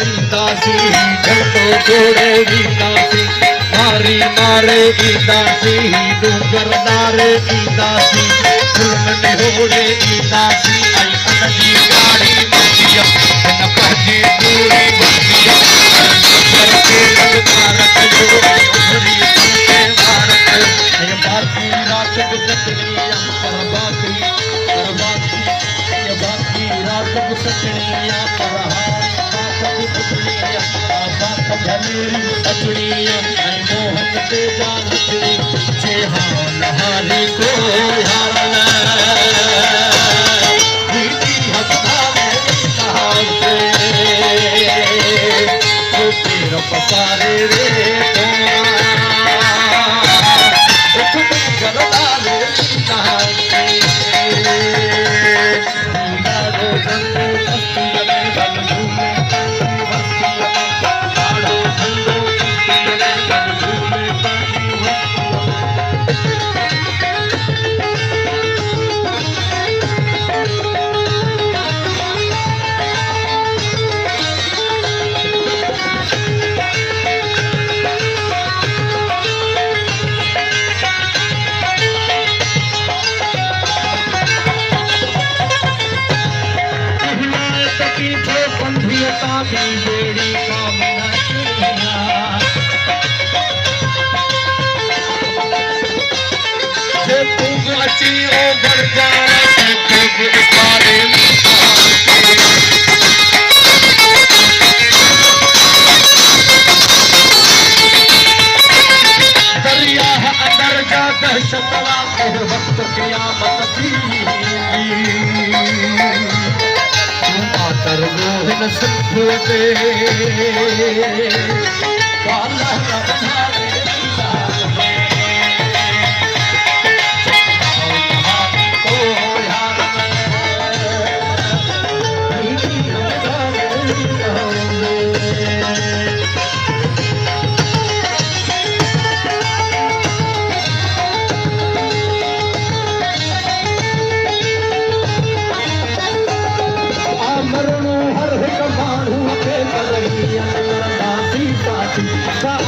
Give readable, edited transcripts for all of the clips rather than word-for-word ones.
वींदासी झटो जोड़े वींदासी मारी मारे ईंदासी डूंगरदारे ईंदासी जुल्म निहोड़े ईंदासी आई अनजी गाड़ी मंदिया न पंहिंजी दूरी बंदिया करके ललकारत जो उभरी तुझे भारत ये बाकी रात गुजरनिया पर बाकी ये बाकी रात गुजरनिया पर हाथ गुजरनिया बात भलेरी अचड़िया ऐ मोहन ते जान जे हाल हाली को यार दीदी हस्ता में साहब तो तेरा पसारे रे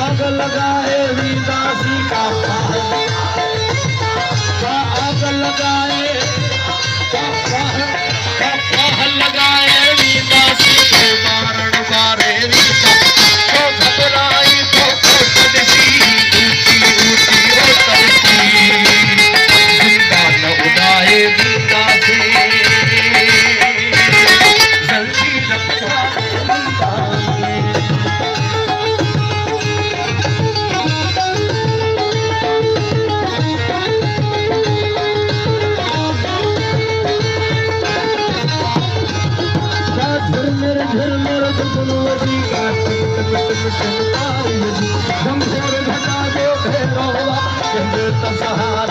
आग लगाए वींदासी का आग लगाए लगाए वींदासी के मारण मारे वींदा तो घबराई तो तड़सी ऊंची ऊंची हो तड़सी जिंदा न उड़ाए वींदासी जल्दी रखा सहारा